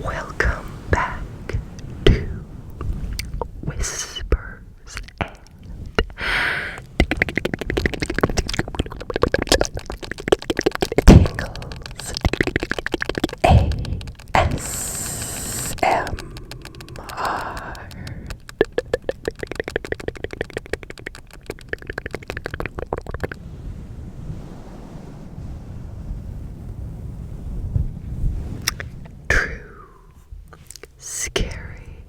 Welcome back to Whispers and Tingles ASMR. True scary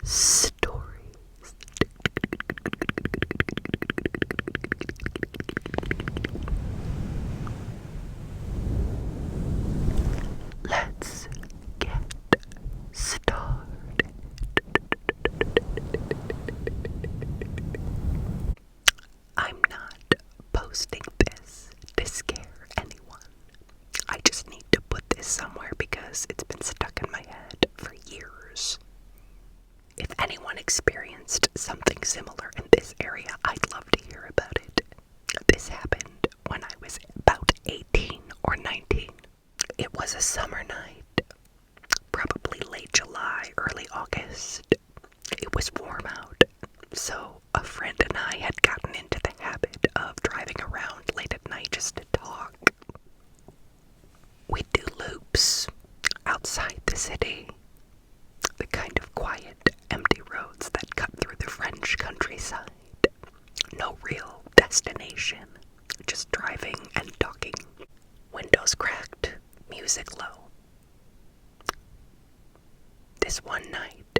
stories. Let's get started. I'm not posting this to scare anyone. I just need to put this somewhere because it's been stuck in my head for years. If anyone experienced something similar in this area, I'd love to hear about it. This happened when I was about 18 or 19. It was a summer night, probably late July, early August. It was warm out, so a friend and I had gotten into the habit of driving around late at night just to talk. We'd do loops outside the city, the kind of quiet, empty roads that cut through the French countryside. No real destination, just driving and talking. Windows cracked, music low. This one night,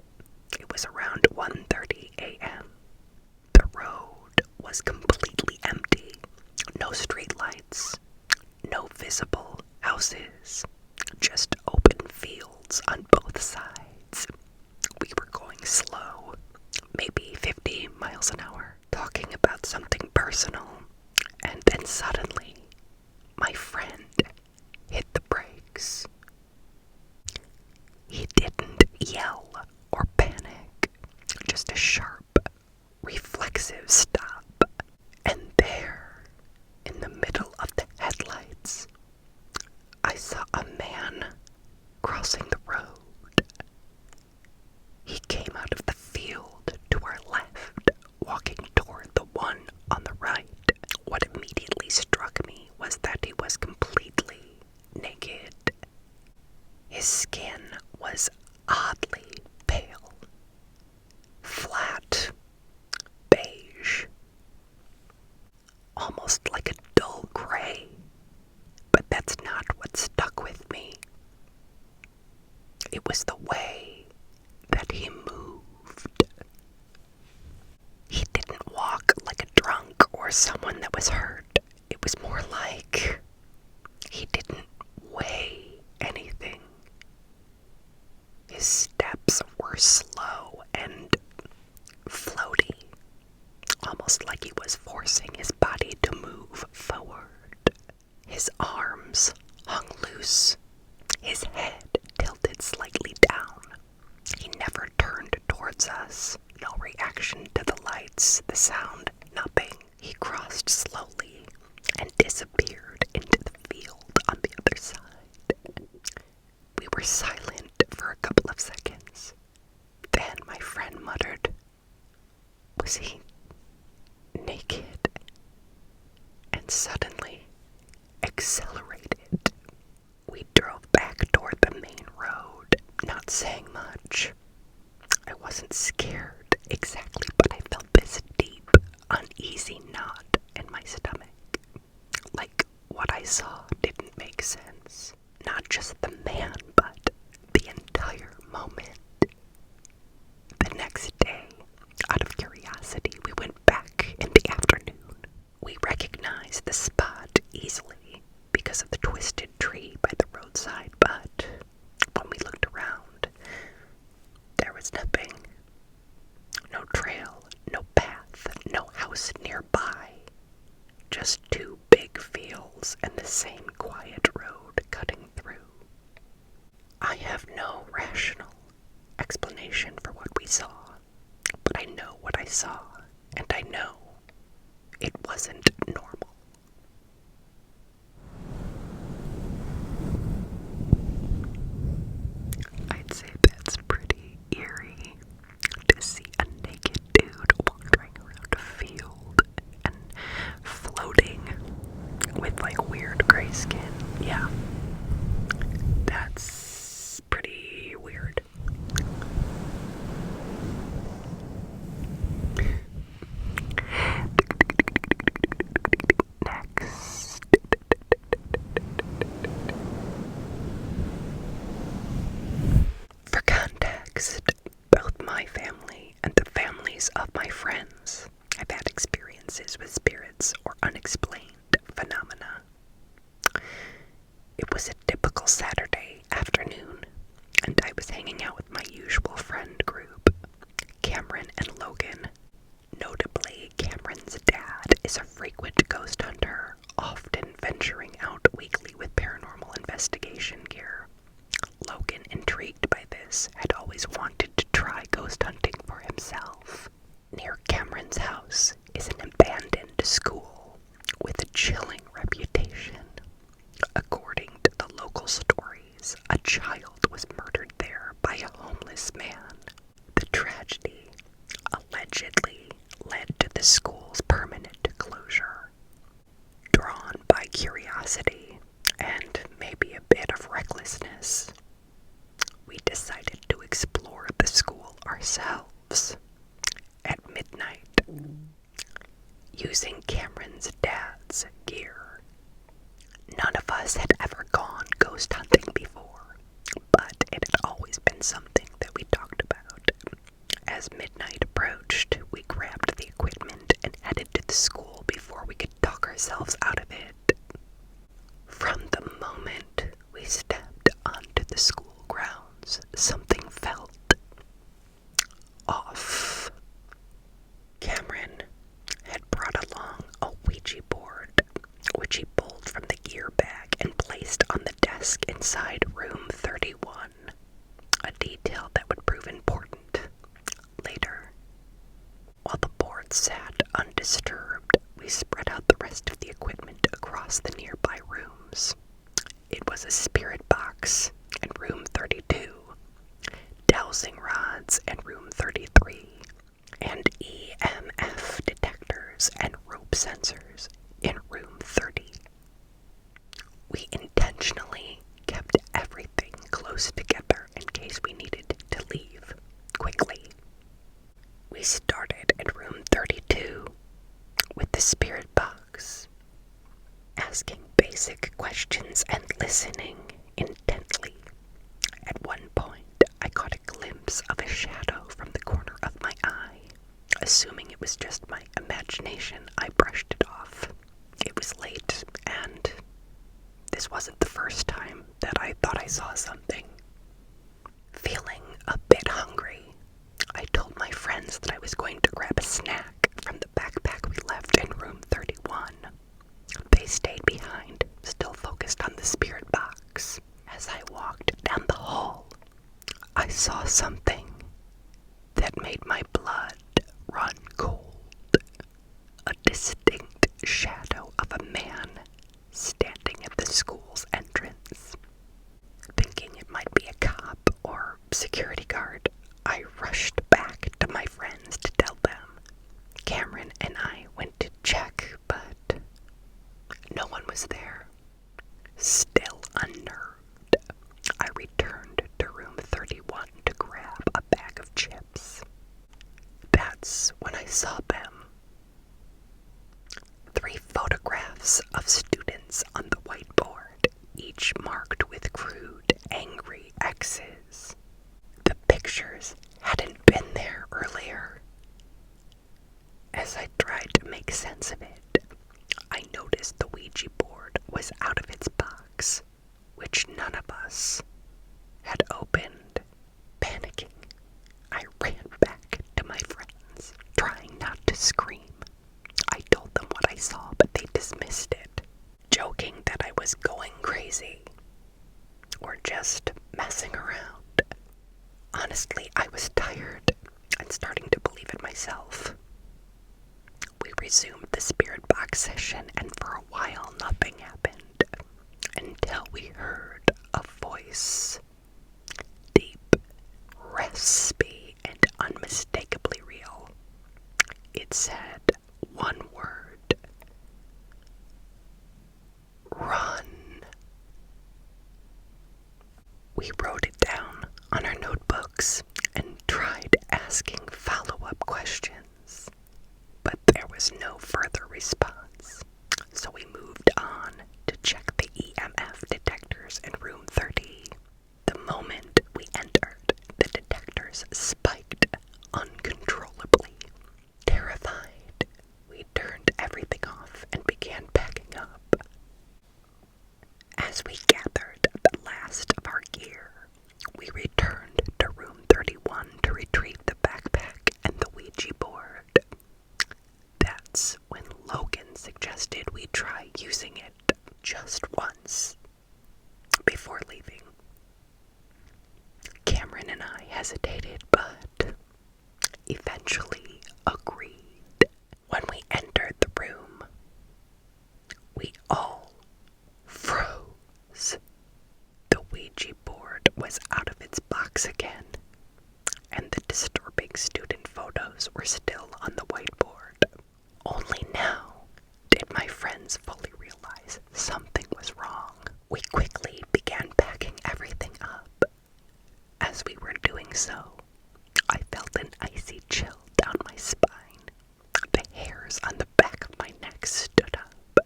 it was around 1:30 a.m. The road was completely empty. No streetlights, no visible houses, just open fields on both sides. We were going slow, maybe 50 miles an hour, talking about something personal, and then suddenly, my friend hit the brakes. He didn't yell or panic, just a sharp, reflexive stop. And there, in the middle of the headlights, I saw a man crossing the road. He came out of the field to our left, walking toward the one on the right. What immediately struck me was that he was completely naked. His skin was oddly pale, flat, beige, almost like a dull gray. But that's not what stuck with me. It was the way that he moved. He didn't walk like a drunk or someone that was hurt. It was more like he didn't weigh anything. His steps were slow and floaty, almost like he was forcing his body to move forward. His arms hung loose, his head tilted slightly down. He never turned towards us, no reaction to the lights, the sound, nothing. He crossed slowly and disappeared into the field on the other side. We were silent for a couple of seconds. Then my friend muttered, "Was he naked?" And suddenly accelerated. We drove back toward the main road, not saying much. I wasn't scared exactly, but I felt this deep, uneasy knot in my stomach. Like what I saw didn't make sense. Not just the man, but the entire moment. The next day, out of curiosity, we went back in the afternoon. We recognized the spot easily because of the twisted tree by the roadside, but when we looked around, there was nothing. No trail, no path, no house nearby. Just two big fields and the same quiet road cutting through. I have no rational explanation for what we saw, but I know what I saw, and I know it wasn't normal. stories of my friends have had experiences with spirits or unexplained phenomena. It was a typical Saturday afternoon, and I was hanging out with my usual friend group, Cameron and Logan. Notably, Cameron's dad is a frequent ghost hunter, often venturing out weekly with paranormal investigation gear. Logan, intrigued by this, had always wanted to try ghost hunting for himself. Near Cameron's house is an abandoned school with a chilling reputation. According to the local stories, a child was murdered there by a homeless man. The tragedy allegedly led to the school's permanent closure. Drawn by curiosity and maybe a bit of recklessness, we decided to explore the school ourselves at midnight, using Cameron's dad's gear. None of us had ever gone ghost hunting before, but it had always been something that we talked about. As midnight approached, we grabbed the equipment and headed to the school before we could talk ourselves out of it. From the moment we stepped onto the school grounds, something felt off. Cameron had brought along a Ouija board, which he pulled from the gear bag and placed on the desk inside room 31, a detail that would prove important later. While the board sat undisturbed, we spread out the rest of the equipment across the nearby rooms. It was a spirit box in room 32, dowsing rods in room 33, and EMF detectors and rope sensors in room 30. We intentionally kept everything close together in case we needed to leave quickly. We started in room 32 with the spirit box, asking basic questions and listening intently. At one point, I caught a glimpse of a shadow from the corner of my eye. Assuming it was just my imagination, I brushed it off. It was late, and this wasn't the first time that I thought I saw something. Feeling a bit hungry, I told my friends that I was going to grab a snack from the backpack we left in room 31. They stayed behind, still focused on the spirit box. As I walked down the hall, I saw something that made my blood run cold. A distinct shadow of a man standing at the school's entrance. Thinking it might be a cop or security guard, I rushed back to my friends to tell them. Cameron and I went to check, but no one was there. Still unnerved, I returned to room 31 to grab a bag of chips. That's when I saw them. 3 photographs of students on the whiteboard, each marked with crude, angry X's. The pictures hadn't been there earlier. As I tried to make sense of it, I noticed the Ouija board was out of its box, which none of us had opened. Panicking, I ran back to my friends, trying not to scream. I told them what I saw, but they dismissed it, joking that I was going crazy or just messing around. Honestly, I was tired and starting to believe it myself. We resumed the spirit box session, and for a while nothing happened until we heard a voice, deep, raspy, and unmistakably real. It said one word: run. We wrote it down on our notebooks and tried asking follow-up questions, but there was no further response, so we moved on to check the EMF detectors in room 30. The moment we entered, the detectors spiked uncontrollably, and I hesitated, but eventually agreed. When we entered the room, we all froze. The Ouija board was out of its box again, and the disturbing student photos were still on the whiteboard. Only now did my friends fully realize something was wrong. We quickly began packing everything up. As we were doing so, I felt an icy chill down my spine. The hairs on the back of my neck stood up.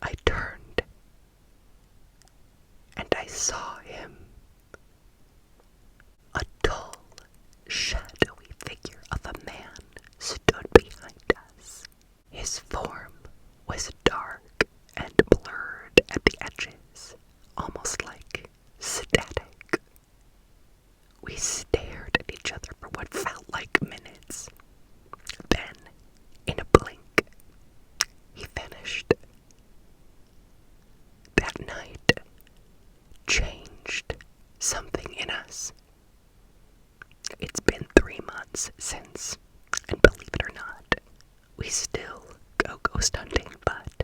I turned, and I saw him. A tall, shadowy figure of a man stood behind us. His form was dark and blurred at the edges, almost like static. We stared at each other for what felt like minutes. Then, in a blink, he vanished. That night changed something in us. It's been 3 months since, and believe it or not, we still go ghost hunting, but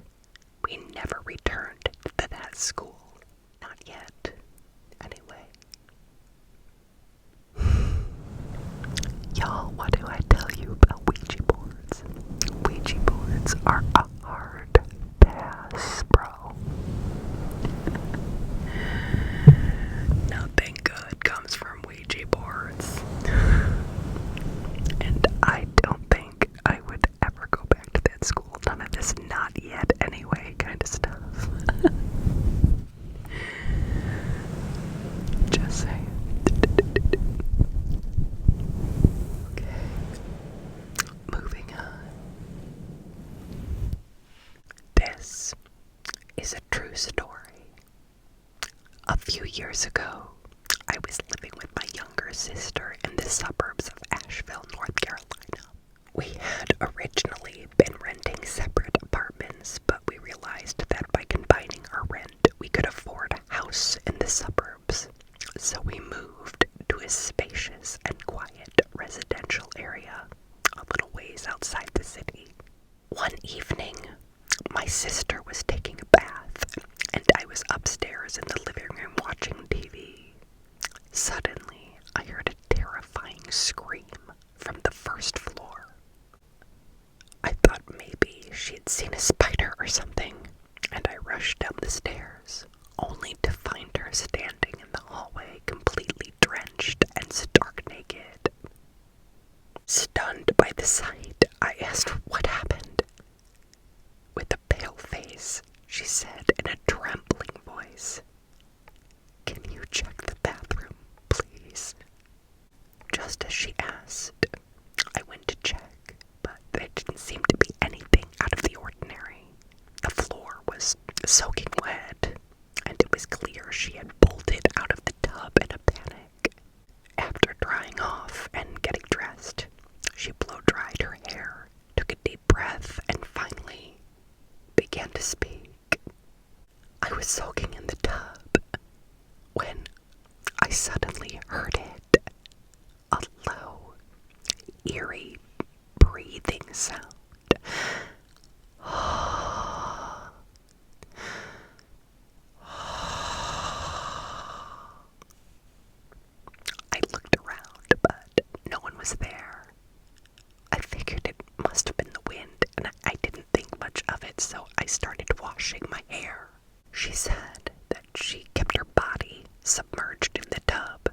we never returned to that school. Not yet, anyway. Y'all, what do I tell you about Ouija boards? Ouija boards are a hard pass, bro. Nothing good comes from Ouija boards. And I don't think I would ever go back to that school. None of this not yet anyway kind of stuff. Just saying. Okay. Moving on. This is a true story. A few years ago, I was living with my younger sister in the suburbs of Asheville, North Carolina. We had originally been renting separate apartments, but we realized that by combining our rent, we could afford a house in the suburbs. So we moved to a spacious and quiet residential area a little ways outside the city. One evening, my sister was taking a bath, and I was upstairs in the living room watching TV. Suddenly, I heard a terrifying scream from the first floor. I thought maybe she had seen a spider or something, and I rushed down the stairs, only to find her standing in the hallway completely drenched and stark naked. Stunned by the sight, I asked what happened. With a pale face, she said in a trembling voice, "Can you check the bathroom, please?" Just as she asked, I went to check, but there didn't seem to be anything out of the ordinary. The floor was soaking wet, and it was clear she had bolted out of the tub in a panic. After drying off and getting dressed, she blow-dried her hair, took a deep breath, and finally began to speak. I was soaking in the tub when I suddenly heard it. A low, eerie breathing sound. I looked around, but no one was there. I figured it must have been the wind, and I didn't think much of it, so I started washing my hair. She said that she kept her body submerged in the tub,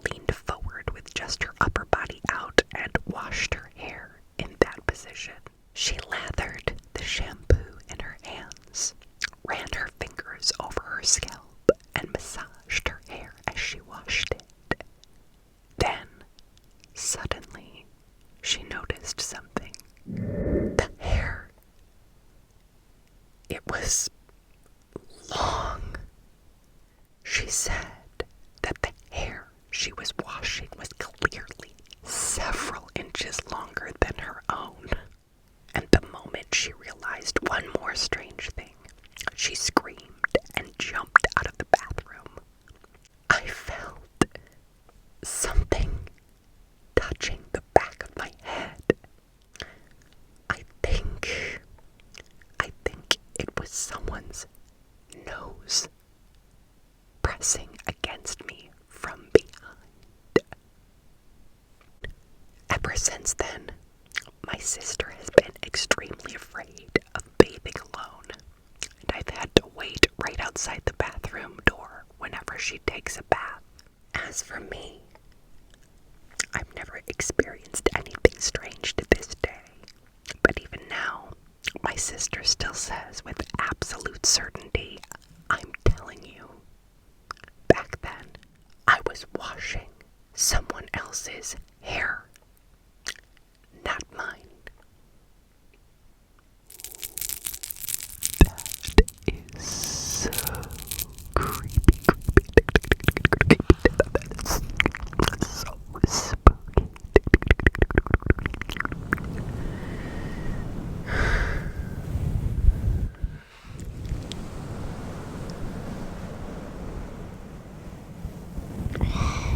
leaned forward with just her upper body out, and washed her hair in that position. She lathered the shampoo in her hands, ran her fingers over her scalp, and massaged her hair as she washed it. Then, suddenly, she noticed something. The hair. It was long. She said that the hair she was washing was clearly several inches longer than her own. And the moment she realized one more strange thing, she screamed and jumped out of the bathroom. I felt As for me, I've never experienced anything strange to this day. But even now, my sister still says with absolute certainty, I'm telling you, back then, I was washing someone else's hair, not mine. That is so creepy. That's so spooky.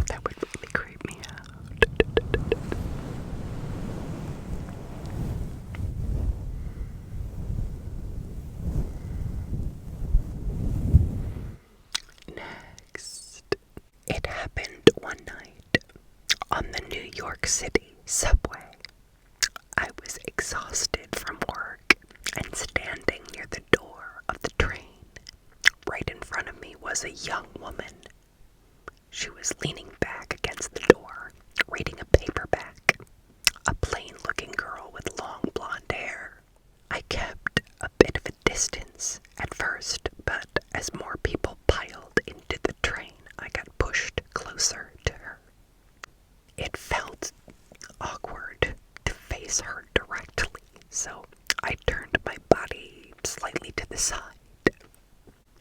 That would really creep me out. Next, it happened one night on the New York City subway. I was exhausted from work and standing near the door of the train. Right in front of me was a young woman. She was leaning back against the door, reading a paperback. A plain-looking girl with long blonde hair. I kept a bit of a distance at first, but as more people piled into the train, I got pushed closer to her. It felt awkward to face her directly, so I turned my body slightly to the side.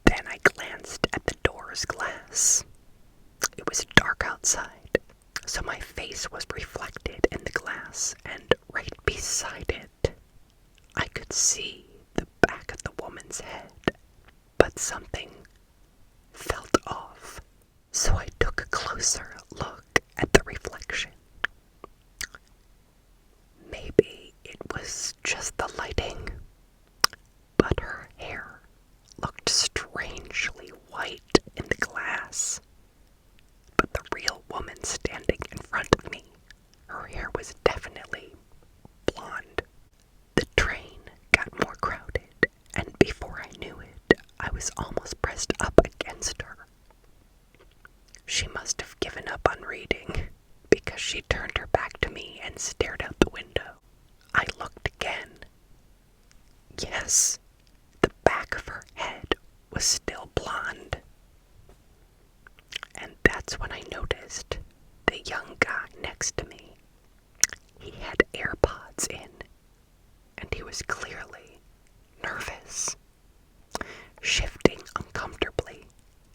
Then I glanced at the door's glass. It was dark outside, so my face was reflected in the glass, and right beside it, I could see the back of the woman's head, but something felt off, so I took a closer look at the reflection. Maybe it was just the lighting, but her hair looked strangely white in the glass. But the real woman standing in front of me, her hair was definitely blonde. The train got more crowded, and before I knew it, I was almost pressed up against her. She must have given up on reading, because she turned her back to me and stared out the window. I looked again. Yes, the back of her head was still blonde. And that's when I noticed the young guy next to me. He had AirPods in, and he was clearly nervous, shifting uncomfortably,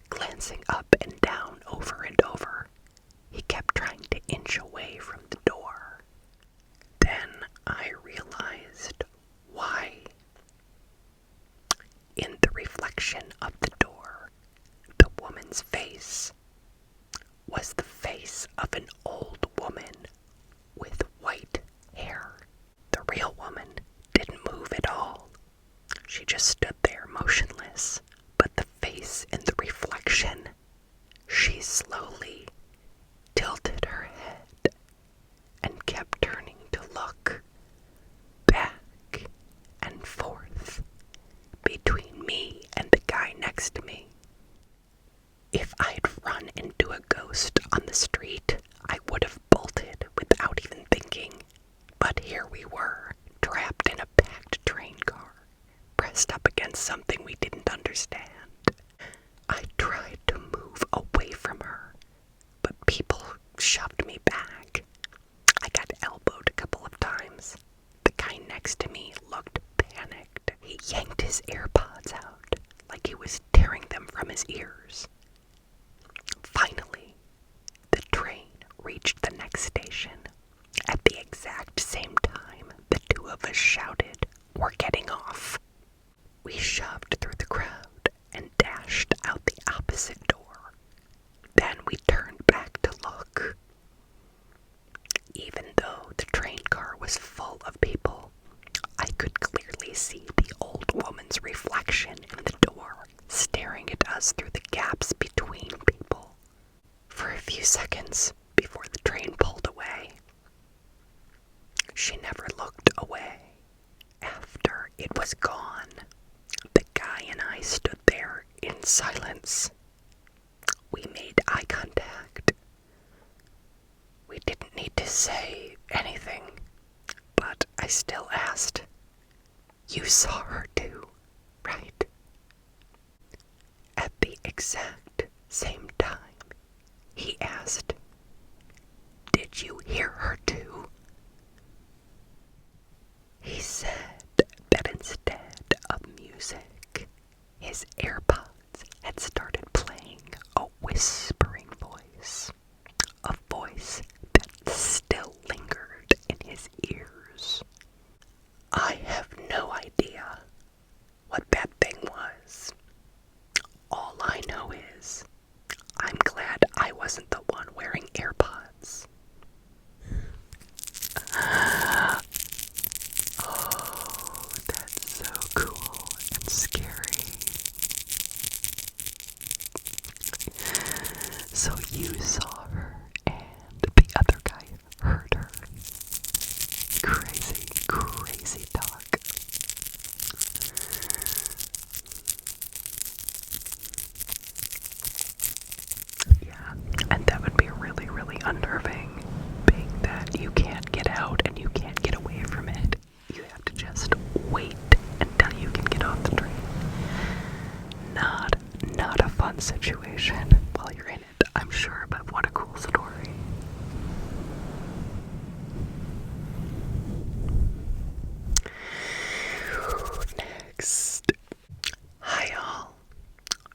glancing up and down over and over. He kept trying to inch away from the door. Then I realized why. In the reflection of the door, the woman's face was the face of an old woman with white hair. The real woman didn't move at all. She just stood there motionless, but the face in the reflection, she slowly tilted her head and kept turning to look back and forth between me and the guy next to me. If I'd run into a ghost on the street, I would have bolted without even thinking. But here we were, trapped in a packed train car, pressed up against something we didn't understand. I tried to move away from her, but people shoved me back. I got elbowed a couple of times. The guy next to me looked panicked. He yanked his AirPods out, like he was tearing them from his ears. Finally, the train reached the next station. At the exact same time, the two of us shouted, "We're getting off." We shoved through the crowd and dashed out the opposite door. Then we turned back to look. Even though the train car was full of people, I could clearly see the old woman's reflection in the door, staring at us through the gaps between people. For a few seconds before the train pulled away. She never looked away. After it was gone, the guy and I stood there in silence. We made eye contact, still asked, "You saw her too, right?" At the exact same time, he asked, "Did you hear her too?" He said that instead of music, his AirPods had started playing a whispering voice, a voice that still lingered in his ears. I have no idea what that thing was. All I know is I'm glad I wasn't the one wearing AirPods. Oh, that's so cool and scary. So you saw her and the other guy heard her. Crazy, crazy talk. Yeah, and that would be really, really unnerving, being that you can't get out and you can't get away from it. You have to just wait until you can get off the train. Not a fun situation while you're in it, I'm sure, but what a cool story. Next. Hi all.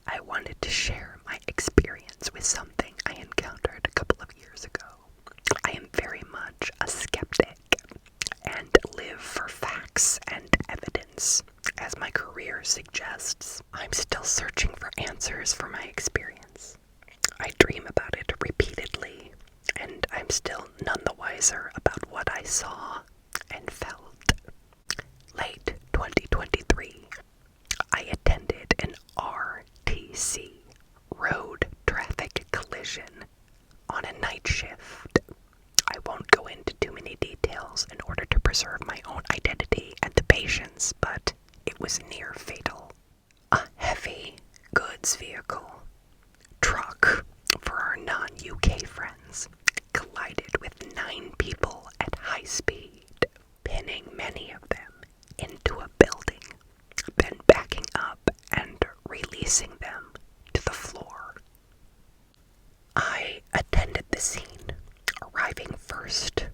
I wanted to share my experience with something I encountered a couple of years ago. I am very much a skeptic and live for facts and evidence, as my career suggests. I'm still searching for answers for my experience. I dream about it repeatedly, and I'm still none the wiser about what I saw and felt. Late 2023, I attended an RTC, road traffic collision, on a night shift. I won't go into too many details in order to preserve my own identity and the patient's, but it was near fatal. A heavy goods vehicle, truck for our non-UK friends, collided with 9 people at high speed, pinning many of them into a building, then backing up and releasing them to the floor. I attended the scene, arriving first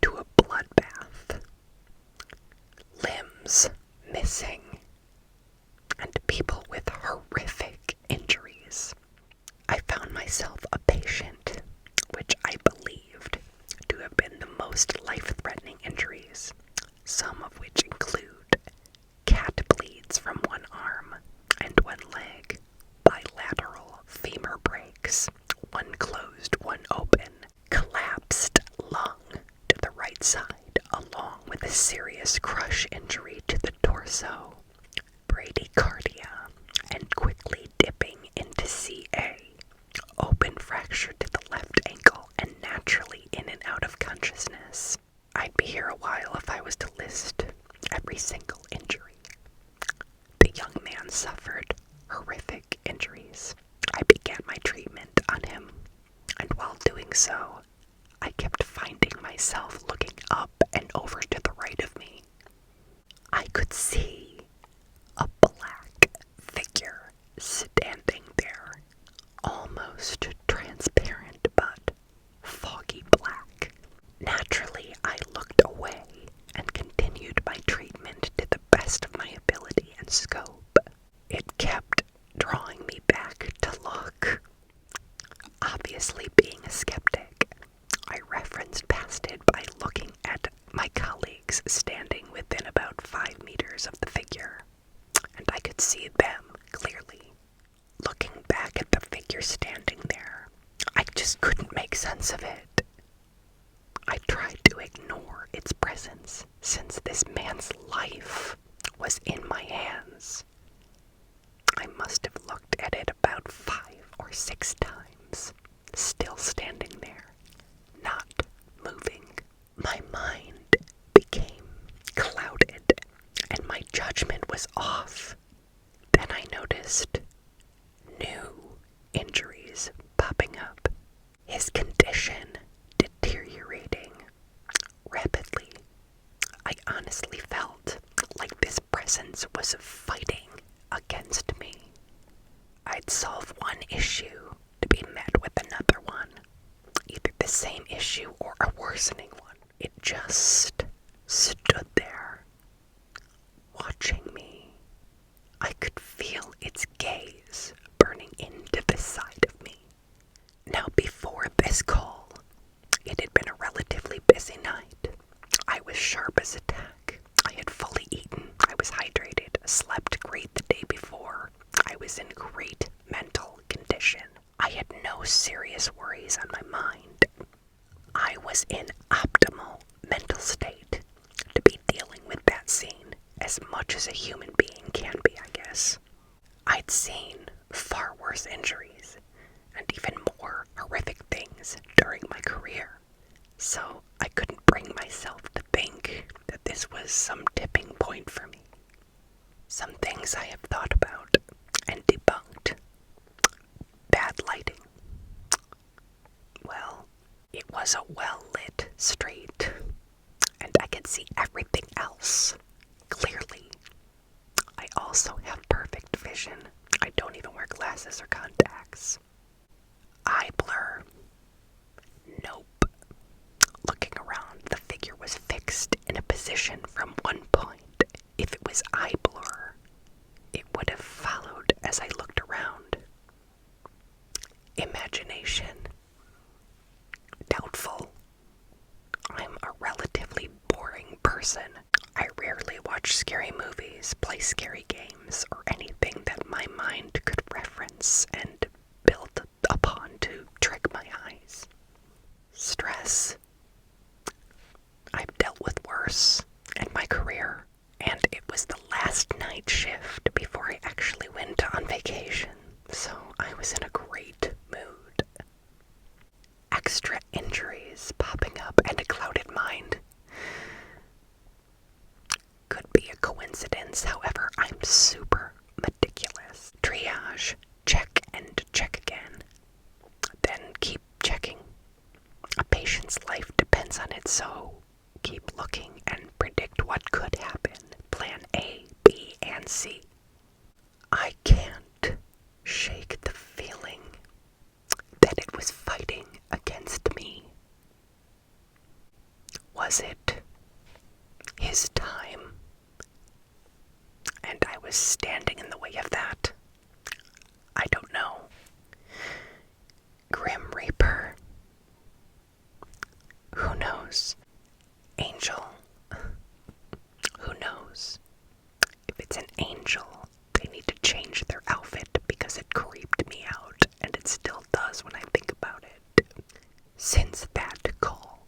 to a bloodbath, limbs missing, and people with horrific injuries. I found myself a patient, which I believed to have been the most life-threatening injuries, some of which include cat bleeds from one arm and one leg, bilateral femur breaks, one closed, one open, collapsed lung to the right side, along with a serious crush injury to the torso, bradycardia, and quickly dipping into CA, open fracture to the left ankle, and naturally in and out of consciousness. I'd be here a while if I was to list every single injury. The young man suffered horrific injuries. I began my treatment on him, and while doing so, I kept finding myself looking up and over to the right of me. I could see a black figure standing there, almost transparent but foggy black. Naturally, I looked away and continued my treatment to the best of my ability and scope. It kept drawing me back to look. Obviously, being a skeptic, I referenced past it by looking at my colleagues standing within about 5 meters of the figure, and I could see them clearly. Looking back at the figure standing there, I just couldn't make sense of it. I tried to ignore its presence, since this man's life was in my hands. I must have looked at it about 5 or 6 times, still standing there, not moving. My mind became clouded, and my judgment was off. Then I noticed new injuries popping up, his condition deteriorating rapidly. I honestly was fighting against me. I'd solve one issue to be met with another one, either the same issue or a worsening one. It just stood there, watching me. I could feel its gaze burning into the side of me. Now, before this call, it had been a relatively busy night. I was sharp as a tack. I had fully eaten. I was hydrated, slept great the day before. I was in great mental condition. I had no serious worries on my mind. I was in optimal mental state to be dealing with that scene as much as a human being can be, I guess. I'd seen far worse injuries and even more horrific things during my career, so I couldn't bring myself to think that this was some tipping point for me. Some things I have thought about and debunked. Bad lighting. Well, it was a well-lit street, and I could see everything else clearly. I also have perfect vision. I don't even wear glasses or contacts. Eye blur. Nope. Looking around, the figure was fixed in a position from one point. If it was eye blur, it would have followed as I looked around. Imagination. Doubtful. I'm a relatively boring person. I rarely watch scary movies, play scary games, or anything that my mind could reference and build upon to trick my eyes. Stress. I've dealt with worse in my career, and it was the last night shift before I actually went on vacation, so I was in a great mood. Extra injuries popping up and a clouded mind. Could be a coincidence, however, I'm super meticulous. Triage, check and check again. Then keep checking. A patient's life depends on it, so keep looking and predict what could happen. Plan A, B, and C. I can't shake the feeling that it was fighting against me. Was it his time? And I was standing in the way of that? I don't know. Grim Reaper? Who knows? Angel? Who knows? If it's an angel, they need to change their outfit because it creeped me out, and it still does when I think about it. Since that call,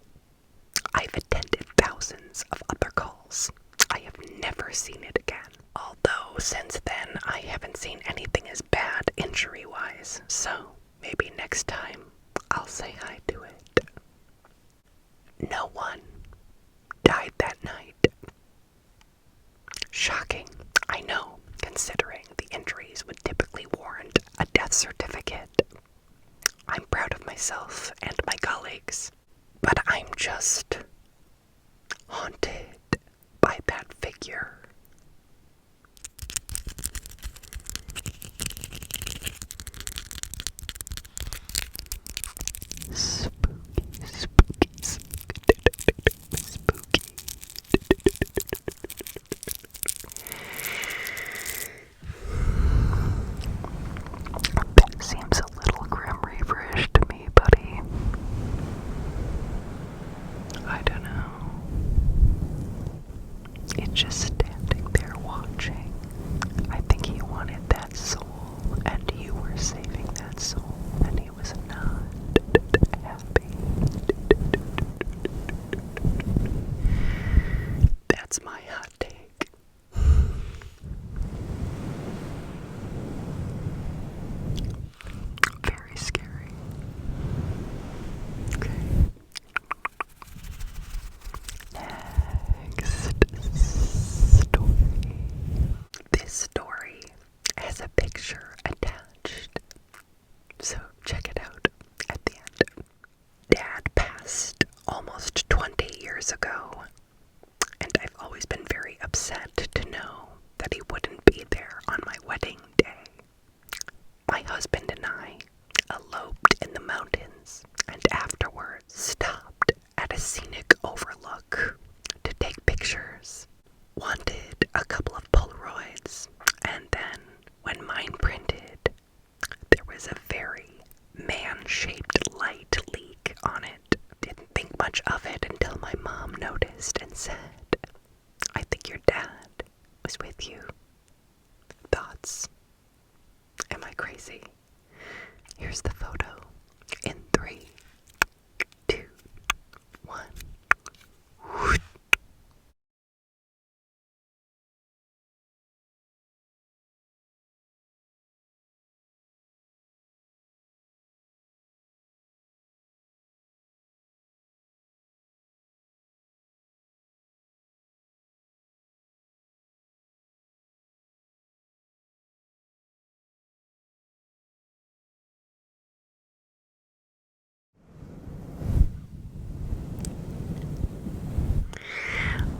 I've attended thousands of other calls. I have never seen it again. Although, since then, I haven't seen anything as bad injury-wise, so maybe next time I'll say hi to it. No one died that night. Shocking, I know, considering the injuries would typically warrant a death certificate. I'm proud of myself and my colleagues, but I'm just haunted by that figure. Spooky, spooky, spooky. That seems a little Grim Reaper-ish to me, buddy. I don't know. It's just standing there watching. I think he wanted that soul, and you were saving that soul, and he was not happy. That's my hot take. Very scary. Okay. Next story. This story has a picture attached, so check it out at the end. Dad passed almost 20 years ago, and I've always been very upset to know that he wouldn't husband and I eloped in the mountains and afterwards stopped at a scenic overlook to take pictures. Wanted a couple of Polaroids, and then when mine printed, there was a very man-shaped light leak on it. Didn't think much of it until my mom noticed and said, "I think your dad was with you." Thoughts? Am I crazy? Here's the photo in 3, 2, 1.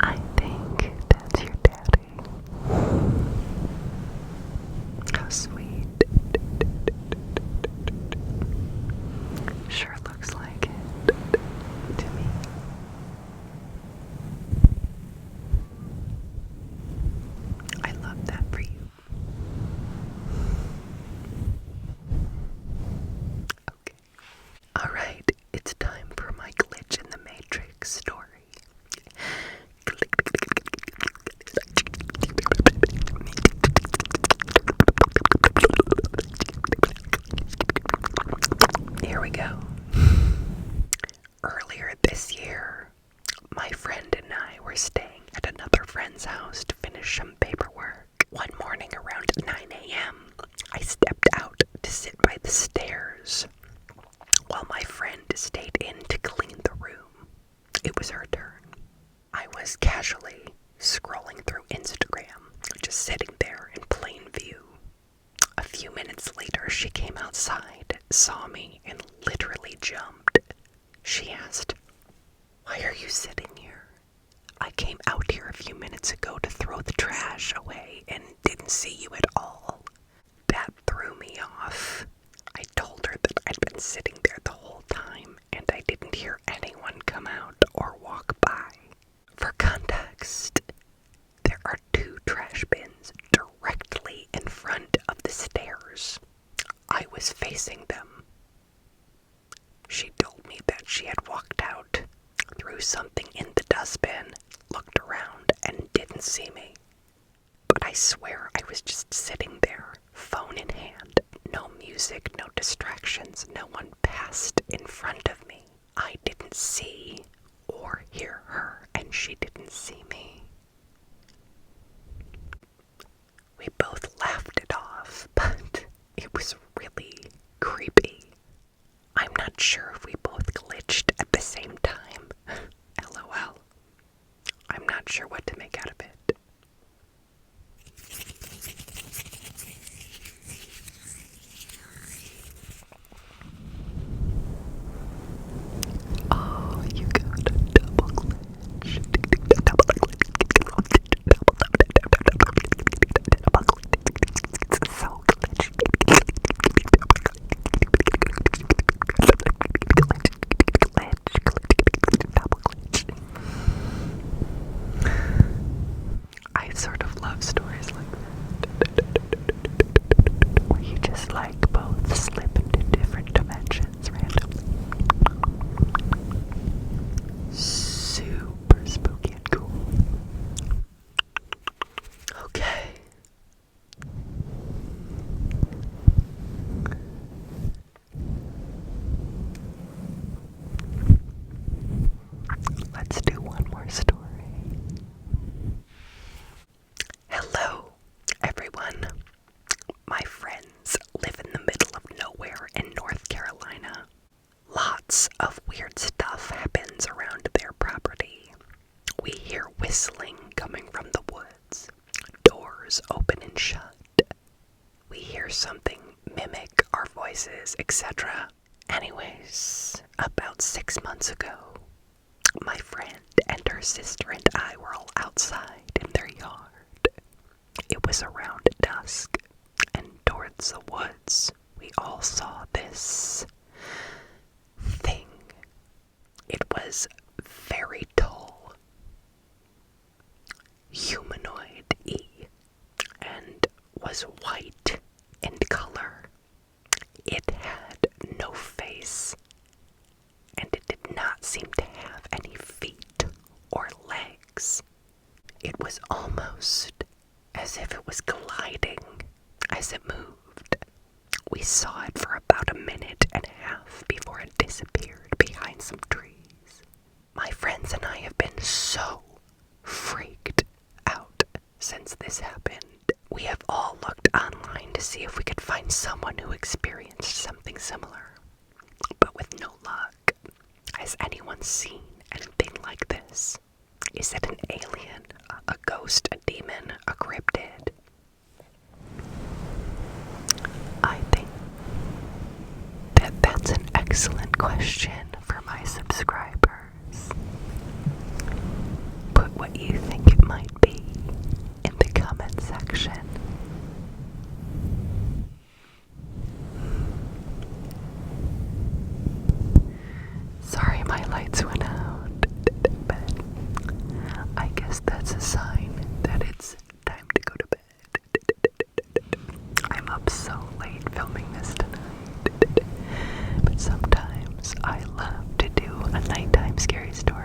I think that's your daddy. How sweet. Sure looks like it to me. I love that for you. Okay. Alright, it's time for my glitch in the Matrix story. Here we go. Earlier this year, my friend and I were staying at another friend's house to finish some paperwork. One morning around 9 a.m., I stepped out to sit by the stairs while my friend stayed in to clean the room. It was her turn. I was casually scrolling through Instagram, just sitting there in plain view. A few minutes later, she came outside, saw me, and literally jumped. She asked, "Why are you sitting here? I came out here a few minutes ago to throw the trash away and didn't see you at all." That threw me off. I told her that I'd been sitting there the whole time and I didn't hear anyone come out or walk by. For context, there are 2 trash bins directly in front of the stairs. I was facing them. She told me that she had walked out, threw something in the dustbin, looked around, and didn't see me. But I swear I was just sitting there, phone in hand. No music, no distractions, no one passed in front of me. I didn't see or hear her, and she didn't see me. We both laughed it off, but it was really creepy. I'm not sure if we both glitched at the same time. LOL. I'm not sure what to make out of it. Oh, you got a double glitch. Double glitch. It's so glitchy. Double glitch. I sort of love stories like that, where you just like both slip into different dimensions randomly. Super spooky and cool. Okay. Let's do one more story. Hello, everyone. My friends live in the middle of nowhere in North Carolina. Lots of weird stuff happens around their property. We hear whistling coming from the woods, doors open and shut. We hear something mimic our voices, etc. Anyways, about 6 months ago, my friend and her sister and I were all outside in their yard. It was around dusk, and towards the woods, we we all saw this thing. It was very tall, humanoid-y, and was white in color. It had no face, and it did not seem to have any feet or legs. It was almost as if it was gliding as it moved. We saw it for about a minute and a half before it disappeared behind some trees. My friends and I have been so freaked out since this happened. We have all looked online to see if we could find someone who experienced something similar, but with no luck. Has anyone seen anything like this? Is it an alien, a ghost, a demon, a cryptid? I think that that's an excellent question for my subscribers. Put what you think it might be in the comment section. Sorry my lights went out, but I guess that's a sign that it's time to go to bed. I'm up so late filming this tonight, but sometimes I love to do a nighttime scary story.